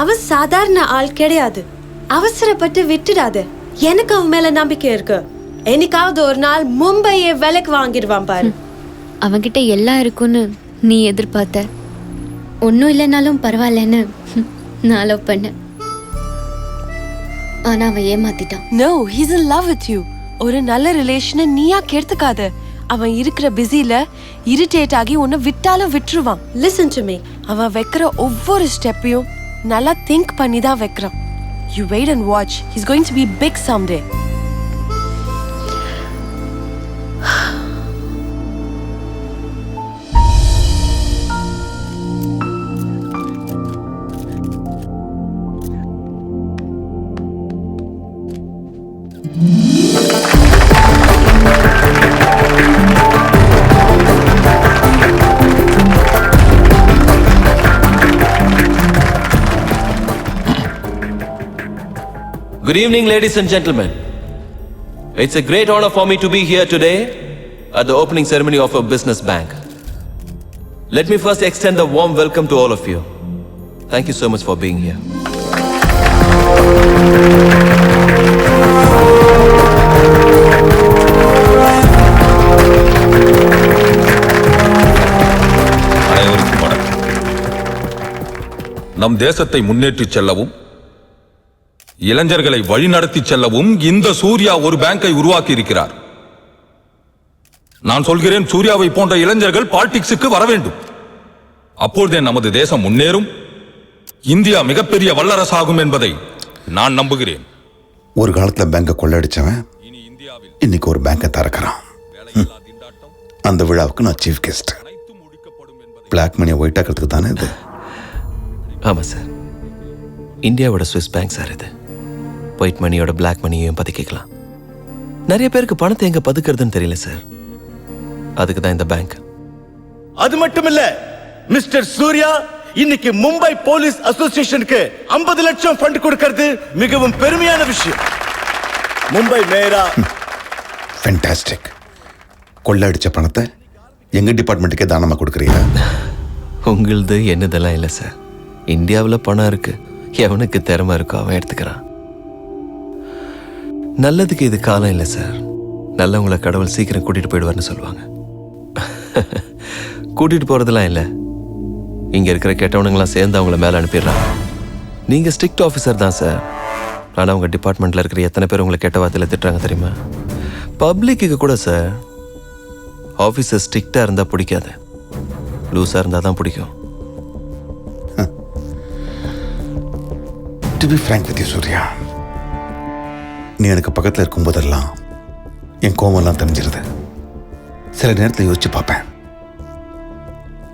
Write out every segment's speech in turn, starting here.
அவன் சாதாரண ஆள் கிடையாது. அவசரப்பட்டு விட்டுடாது. எனக்கு அவன் மேல நம்பிக்கை இருக்கு. என்னைக்காவது ஒரு நாள் மும்பையை விலைக்கு வாங்கிடுவான் பாரு. அவன்கிட்ட எல்லாம் இருக்குன்னு நீ எதிர்பார்த்த. ஒன்னும் இல்லைனாலும் பரவாயில்லன்னு நான் லவ் பண்ணேன். ஆனா அவன் ஏமாத்திட்டான். No, he's in love with you. ஒரு நல்ல ரிலேஷனை நீயா கெடுத்துக்காத. அவன் இருக்கிற பிஸில இரிட்டேட் ஆகி உன்னை விட்டாலும் விட்டுருவான். Listen to me. அவன் வைக்கிற ஒவ்வொரு ஸ்டெப்பையும் நல்லா திங்க் பண்ணி தான் வைக்கிறான். You wait and watch. He's going to be big someday. Good evening, ladies and gentlemen. It's a great honor for me to be here today at the opening ceremony of a business bank. Let me first extend a warm welcome to all of you. Thank you so much for being here. அனைவருக்கும் வணக்கம். நம் தேசத்தை முன்னேற்றிச் செல்லவும் இளைஞர்களை வழிநடத்தி செல்லவும் இந்த சூர்யா ஒரு பேங்கை உருவாக்கி இருக்கிறார். நான் சொல்கிறேன், சூர்யாவை போன்ற இளைஞர்கள் பாலிடிக்ஸுக்கு வர வேண்டும். அப்பொழுதே நமது தேசம் முன்னேறும், இந்தியா மிகப்பெரிய வல்லரசாகும் என்பதை நான் நம்புகிறேன். ஒரு காலத்துல பேங்கை கொள்ளடிச்சவன் இன்னைக்கு ஒரு பேங்கை திறக்கிறான். அந்த விழாவுக்கு நான் சீஃப் கெஸ்ட். பிளாக் மணியை ஒயிட் ஆக்கிறதுக்கு தானே இது? ஆமாம் சார், இந்தியாவோட ஸ்விஸ் பேங்க் சார் இது. ஒயிட் மணியோட பிளாக் மணியையும் பதுக்கிக்கலாம். நிறைய பேருக்கு பணத்தை எங்க பதுக்கிறதுன்னு தெரியல சார். அதுக்கு தான் இந்த பேங்க். அது மட்டும் இல்ல, மிஸ்டர் சூர்யா இன்னைக்கு மும்பை போலீஸ் அசோசியேஷனுக்கு 50 லட்சம் ஃபண்ட் கொடுக்கிறது மிகவும் பெருமையான விஷயம். மும்பை மேயரா ஃபேண்டாஸ்டிக். கொள்ளடிச்ச பணத்தை எங்க டிபார்ட்மெண்ட்டுக்கே தானமா கொடுக்குறீங்க? உங்களது என்னதெல்லாம் இல்லை சார். இந்தியாவில் பணம் இருக்கு, எவனுக்கு திறமை இருக்கோ அவன் எடுத்துக்கிறான். நல்லதுக்கு இது காலம் இல்லை சார். நல்லவங்களை கடவுள் சீக்கிரம் கூட்டிட்டு போயிடுவார்னு சொல்லுவாங்க. கூட்டிட்டு போறதெல்லாம் இல்லை, இங்க இருக்கிற கெட்டவனுங்களாம் சேர்ந்து அவங்கள மேல அனுப்பிடுறாங்க. நீங்க ஸ்ட்ரிக்ட் ஆஃபீஸர் தான் சார். ஆனால் உங்க டிபார்ட்மெண்ட்ல இருக்கிற எத்தனை பேர் உங்களை கெட்ட வார்த்தையில திட்டுறாங்க தெரியுமா? பப்ளிக்கு கூட சார். ஆஃபீஸர் ஸ்ட்ரிக்டா இருந்தா பிடிக்காது, லூஸா இருந்தா தான் பிடிக்கும். To be frank with you, Surya, நீ எனக்கு பக்கத்தில் இருக்கும்போதெல்லாம் என் கோவம்லாம் தெரிஞ்சிருது. சில நேரத்தில் யோசிச்சு பார்ப்பேன்,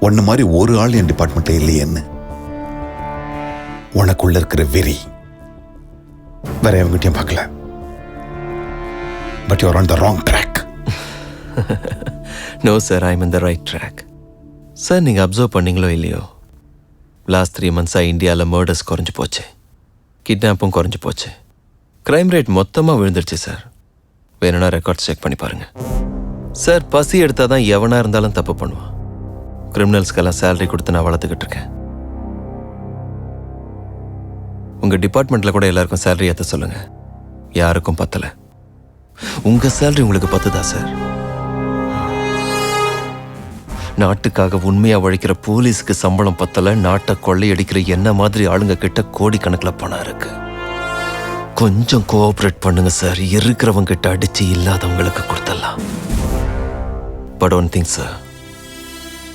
ஒன்று மாதிரி ஒரு ஆள் என் டிபார்ட்மெண்ட்டில் இல்லையேன்னு. உனக்குள்ள இருக்கிற வெறி வேற எவங்கிட்டையும் பார்க்கல. But you are on the wrong track. No sir, I am in the right track. Sir, நீங்கள் அப்சர்வ் பண்ணீங்களோ இல்லையோ, லாஸ்ட் 3 monthஸாக இந்தியாவில் மர்டர்ஸ் குறைஞ்சி போச்சு, கிட்னாப்பும் குறைஞ்சி போச்சு, கிரைம் ரேட் மொத்தமாக விழுந்துருச்சு சார். வேணும்னா ரெக்கார்ட்ஸ் செக் பண்ணி பாருங்க சார். பசி எடுத்தால் தான் எவனாக இருந்தாலும் தப்பு பண்ணுவான். கிரிமினல்ஸ்க்கெல்லாம் சேலரி கொடுத்து நான் வளர்த்துக்கிட்டு இருக்கேன். உங்கள் டிபார்ட்மெண்ட்டில் கூட எல்லாருக்கும் சேலரி ஏற்ற சொல்லுங்க. யாருக்கும் பத்தலை. உங்கள் சேலரி உங்களுக்கு பத்துதா சார்? நாட்டுக்காக உண்மையா உழைக்கிற போலீஸ்க்கு சம்பளம் பத்தல. நாட்டை கொள்ளையடிக்கிற என்ன மாதிரி ஆளுங்க கிட்ட கோடிக்கணக்கில் பணம் இருக்கு. கொஞ்சம் கோஆபரேட் பண்ணுங்க சார். இருக்கிறவங்க கிட்ட அடிச்சு இல்லாதவங்களுக்கு கொடுத்துடலாம். But one thing sir,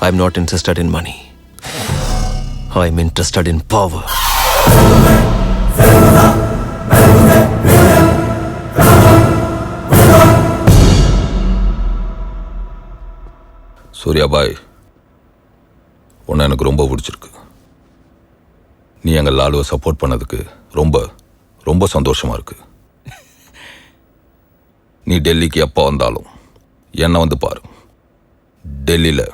I am not interested in money. I am interested in power. Surya பாய், உன்னை எனக்கு ரொம்ப பிடிச்சிருக்கு. நீ எங்கள் லாலுவை சப்போர்ட் பண்ணதுக்கு ரொம்ப ரொம்ப சந்தோஷமா இருக்கு. நீ டெல்லிக்கு எப்போ வந்தாலும் என்னை வந்து பாரு. டெல்லியில்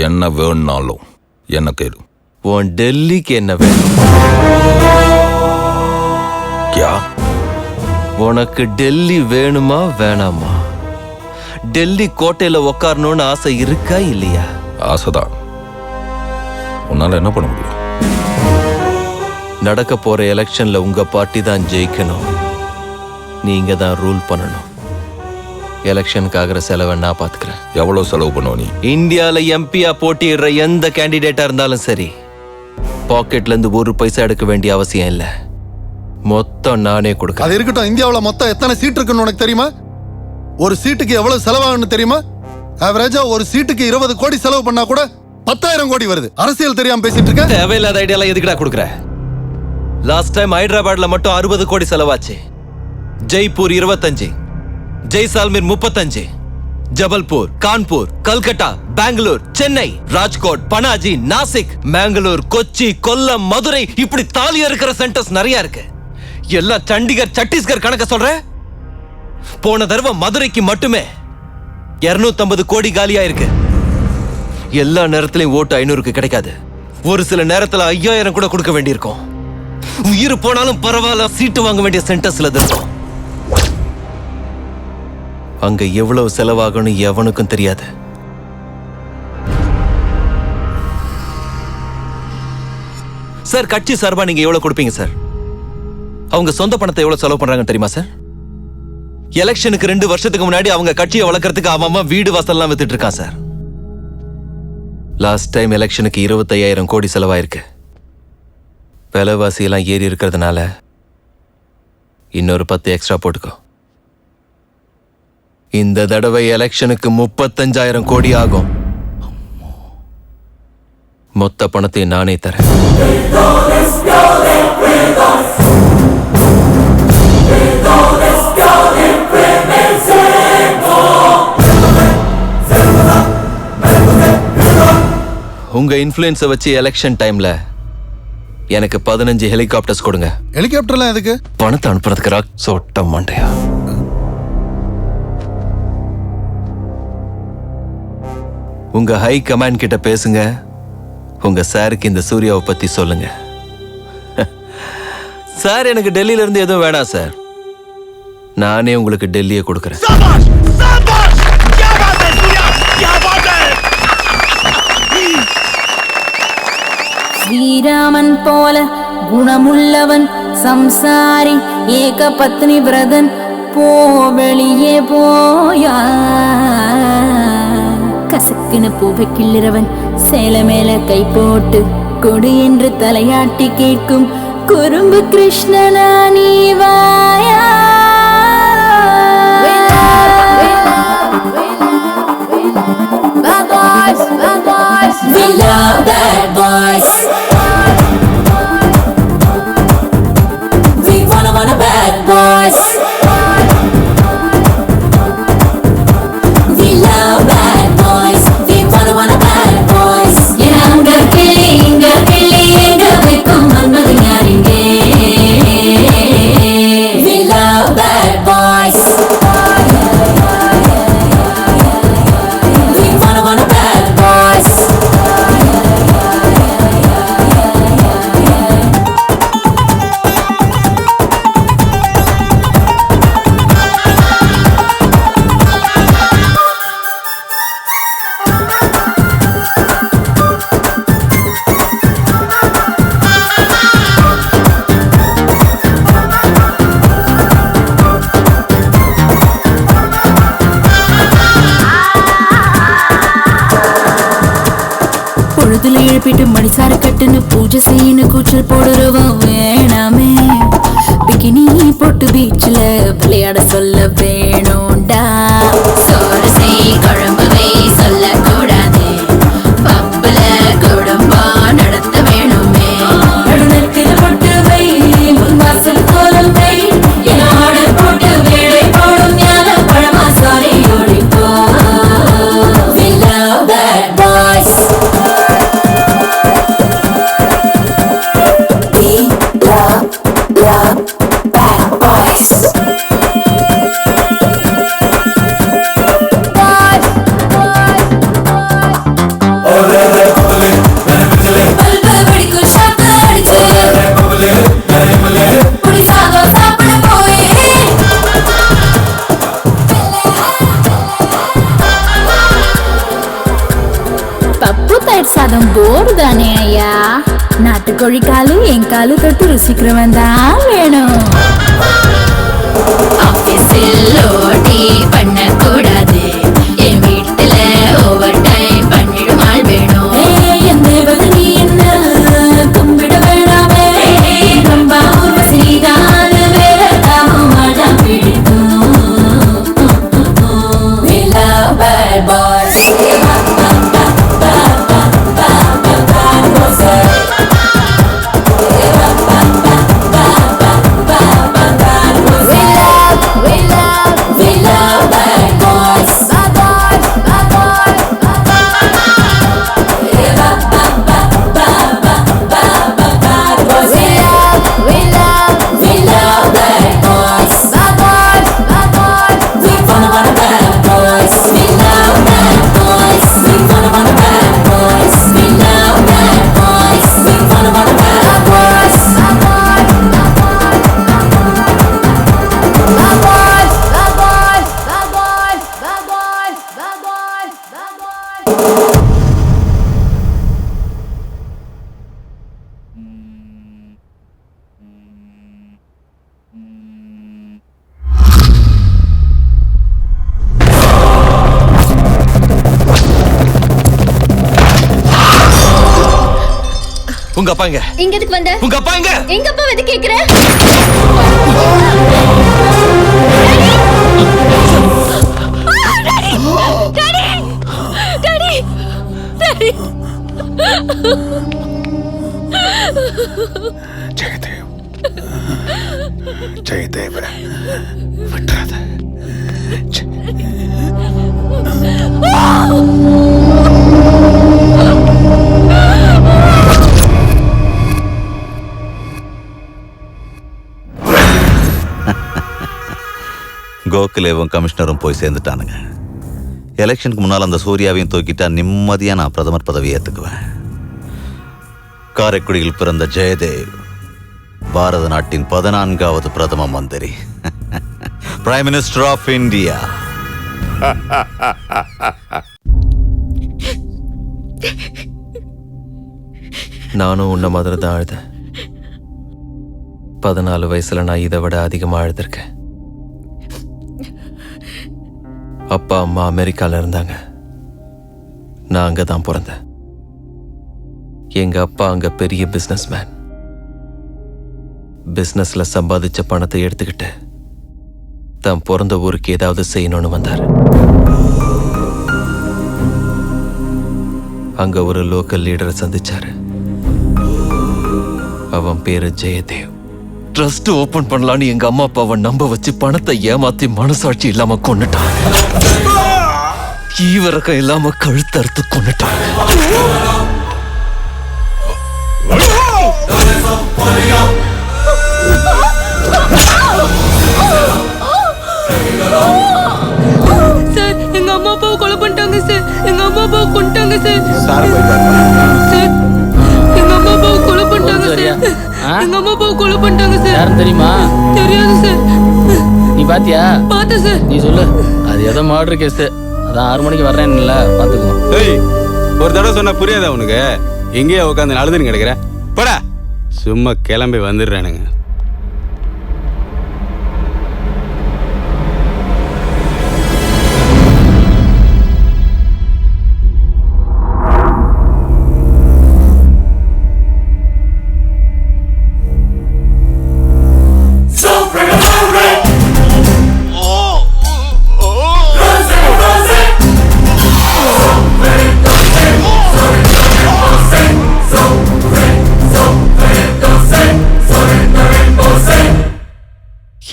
என்ன வேணும்னாலும் என்ன கேளு. உன் டெல்லிக்கு என்ன வேணும்? கியா? உனக்கு டெல்லி வேணுமா வேணாமா? டெல்லி கோட்டையில உக்காரணும்னு ஆசை இருக்கா இல்லையா? ஆசைதான். உன்னால என்ன பண்ண முடியும்? நடக்க போற எலெக்ஷன்ல உங்க பார்ட்டி தான் ஜெயிக்கணும். நீங்க தான் ரூல் பண்ணணும். எலெக்ஷனுக்கு ஆகிற செலவை நான் பாத்துக்கிறேன். எவ்வளவு செலவு பண்ணுவ நீ? இந்தியால எம்பியா போட்டியிடுற எந்த கேண்டிடேட்டா இருந்தாலும் சரி, பாக்கெட்ல இருந்து ஒரு பைசா எடுக்க வேண்டிய அவசியம் இல்ல. மொத்தம் நானே கொடுக்க. அது இருக்கட்டும், இந்தியாவுல மொத்தம் எத்தனை சீட் இருக்குன்னு உனக்கு தெரியுமா? ஒரு சீட்டுக்கு எவ்வளவு செலவாகுன்னு தெரியுமா? ஆவரேஜா ஒரு சீட்டுக்கு 20 கோடி செலவு பண்ணா கூட 10,000 கோடி வருது. அரசியல் தெரியாம பேசிட்டு இருக்க. தேவையில்லாத ஐடியாலாம் எதுக்குடா கொடுக்குற? லாஸ்ட் டைம் ஹைதராபாத்ல மட்டும் 60 கோடி செலவாச்சு. ஜெய்ப்பூர் 25, ஜெய்சால்மீர் 35, ஜபல்பூர், கான்பூர், கல்கட்டா, பெங்களூர், சென்னை, ராஜ்கோட், பனாஜி, நாசிக், மேங்களூர், கொச்சி, கொல்லம், மதுரை, இப்படி தாலியா இருக்கிற சென்டர்ஸ் நிறைய இருக்கு. எல்லாம் சண்டிகர், சத்தீஸ்கர் கணக்க சொல்ற. போன தடவை மதுரைக்கு மட்டுமே 250 கோடி காலியா இருக்கு. எல்லா நேரத்திலையும் ஓட்டு 500க்கு கிடைக்காது. ஒரு சில நேரத்துல 5000 கூட கொடுக்க வேண்டியிருக்கும். உயிர் போனாலும் பரவாயில்ல, சீட்டு வாங்க வேண்டிய சென்டர்ஸ்ல இருக்கும். அங்க எவ்வளவு செலவாகணும் எவனுக்கும் தெரியாது. சார், கட்சி சார்பா நீங்க எவ்வளவு கொடுப்பீங்க சார்? அவங்க சொந்த பணத்தை எவ்வளவு செலவு பண்றாங்க தெரியுமா சார்? எலெக்ஷனுக்கு 2 வருஷத்துக்கு முன்னாடி அவங்க கட்சியை வளர்க்கறதுக்கு அவன் வீடு வாசல்லாம் வித்துட்டு இருக்கான் சார். லாஸ்ட் டைம் எலெக்ஷனுக்கு 25,000 கோடி செலவாயிருக்கு. விலைவாசி எல்லாம் ஏறி இருக்கிறதுனால இன்னொரு 10 எக்ஸ்ட்ரா போட்டுக்கோ. இந்த தடவை எலெக்ஷனுக்கு 35,000 கோடி ஆகும். மொத்த பணத்தை நானே தரேன். உங்க இன்ஃப்ளூயன்ஸை வச்சு எலெக்ஷன் டைம்ல எனக்கு 15 ஹெலிகாப்டர்ஸ் கொடுங்க. ஹெலிகாப்டர்லாம் எதுக்கு? பணத்தை அனுப்புறதுக்கு சொட்ட மாண்டையா? உங்க ஹை கமாண்ட் கிட்ட பேசுங்க. உங்க சாருக்கு இந்த சூர்யாவை பத்தி சொல்லுங்க. சார், எனக்கு டெல்லியில இருந்து எதுவும் வேணாம் சார். நானே உங்களுக்கு டெல்லியை கொடுக்கறேன். ஸ்ரீராமன் போல குணமுள்ளவன் சம்சாரி ஏக பத்னி விரதன் போ வெளியே போயா. கசக்குன பூவை கிள்ளுறவன் சேல மேல கை போட்டு கொடு என்று தலையாட்டி கேட்கும் குறும்பு கிருஷ்ணனா நீ வாயா. We love bad boys. We wanna bad boys. We love bad boys. We wanna bad boys. எங்க கிளி எங்க வைக்கும் மன்மதி யாரிங்க. We love bad boys. We wanna bad boys. பொழுதுல எழுப்பிட்டு மணிசார கட்டுன்னு பூஜை செய்யணும் கூச்சல் போடுறவன் வேணாமே. பிகினி போட்டு பீச்சில் விளையாட சொல்ல வேணும்டா. சோறு செய் குழம்புவை சொல்லக்கூடாது. பப்புல குடும்பம் நடத்த வேணுமே. நடுநெத்தில பொட்டு வை முன் வாசல் கோலம் வை. என்னோட போட்டு வேலை போடும் ஞான பழமா சாரி ஓடிப்போ. We love bad boys. We love bad boys. நாட்டுக்கோழி காலு என் காலு தொட்டு ருசிக்கிறவன் தான் வேணும். ஆபீஸில் ஓடி பண்ணக்கூடாது, என் வீட்டுல ஓவர் டைம் பண்ணிடும் ஆள் வேணும். என் தேவதை நீ என்ன கும்பிட வேணாமே, ரொம்ப ஊர்வசிதான் வேற தாமும் மழம் பிடிக்கும். We love bad boys. உங்க அப்பா எங்க? இங்க எதுக்கு வந்த? உங்க அப்பா எங்க? எங்க அப்பா எது கேக்குற? ஜெயதேவ், ஜெயதேவ விட்டுறாத. கோகுலேவும் கமிஷனரும் போய் சேர்ந்துட்டானுங்க. எலெக்ஷனுக்கு முன்னால் அந்த சூர்யாவையும் தூக்கிட்டா நிம்மதியாக நான் பிரதமர் பதவியை ஏற்றுக்குவேன். காரைக்குடியில் பிறந்த ஜெயதேவ் பாரத நாட்டின் 14வது பிரதம மந்திரி, பிரைம் மினிஸ்டர் ஆஃப் இந்தியா. நானும் உன்ன மாதிரி தான் அழுதேன். 14 வயசுல நான் இதை விட அதிகமாக அழுதுருக்கேன். அப்பா அம்மா அமெரிக்கால இருந்தாங்க, நான் அங்கே தான் பிறந்தேன். எங்க அப்பா அங்க பெரிய பிஸ்னஸ்மேன். பிஸ்னஸ்ல சம்பாதிச்ச பணத்தை எடுத்துக்கிட்டு தான் பிறந்த ஊருக்கு ஏதாவது செய்யணும்னு வந்தார். அங்க ஒரு லோக்கல் லீடரை சந்திச்சாரு. அவன் பேரு ஜெயதேவ். ட்ரஸ்ட் ஓபன் பண்ணலான்னு எங்க அம்மா அப்பாவை நம்ப வச்சு பணத்தை ஏமாத்தி மனசாட்சி இல்லாம கொன்னுட்டான். ஈவரக்கம் இல்லாம கழுத்தறுத்து கொன்னுட்டான். சார், எங்க அம்மா அப்பாவை கொலை பண்ணிட்டாங்க சார். எங்க அம்மா அப்பாவை கொண்டுட்டாங்க சார். சார், எங்க அம்மா அப்பாவை கொலை பண்ணிட்டாங்க சார். எங்க அம்மா அப்பாவை கொலை பண்ணிட்டாங்க சார். யாரும் தெரியுமா? தெரியாது சார். நீ பாத்தியா? பார்த்தேன் சார். நீ சொல்லு. அது ஏதோ மர்டர் கேஸ். அதான் 6 மணிக்கு வர்றேன்ல, பாத்துக்குவோம். ஒரு தடவை சொன்னா புரியாதா உனக்கு? எங்கேயா உட்காந்து அழுதுன்னு கிடக்குற? போடா. சும்மா கிளம்பி வந்துடுறானுங்க.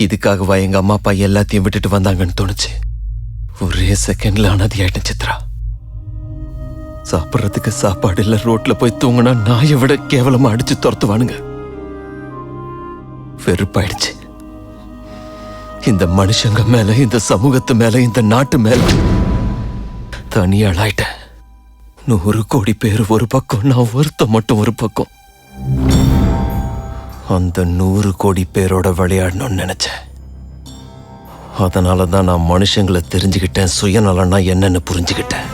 இதுக்காகவா எங்க அம்மா அப்பா எல்லாத்தையும் விட்டுட்டு வந்தாங்கன்னு தோணுச்சு. ஒரே செகண்ட்ல அனாதி ஆயிட்டேன் சித்ரா. சாப்பிட்றதுக்கு சாப்பாடு இல்ல, ரோட்ல போய் தூங்கினா நாயை விட கேவலமா அடிச்சு துரத்துவானுங்க. வெறுப்பாயிடுச்சு. இந்த மனுஷங்க மேல, இந்த சமூகத்து மேல, இந்த நாட்டு மேல தனியாளாயிட்டேன். 100 கோடி பேர் ஒரு பக்கம், நான் ஒருத்த மட்டும் ஒரு பக்கம். அந்த 100 கோடி பேரோட விளையாடணும்னு நினைச்சேன். அதனாலதான் நான் மனுஷங்களை தெரிஞ்சுக்கிட்டேன், சுயநலன்னா என்னன்னு புரிஞ்சுக்கிட்டேன்.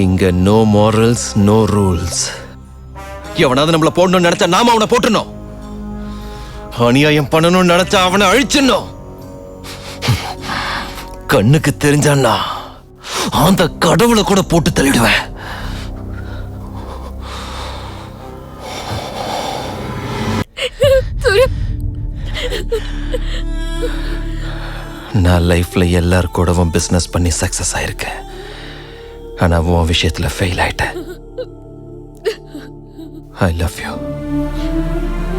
இங்க நோ மாரல்ஸ், நோ ரூல்ஸ். எவனாவது நம்மள போடணும்னு நினைச்சா நாம அவனை போட்டுனோம். அநியாயம் பண்ணணும்னு நினைச்சா அவனை அழிச்சிடணும். கண்ணுக்கு தெரிஞ்சான்னா அந்த கடவுளை கூட போட்டு தள்ளிடுவேன். நான் லைஃப்ல எல்லார் கூடவும் பிசினஸ் பண்ணி சக்சஸ் ஆயிருக்கேன். ஆனா உன் விஷயத்துல ஃபெயில் ஆயிட்டேன். I love you.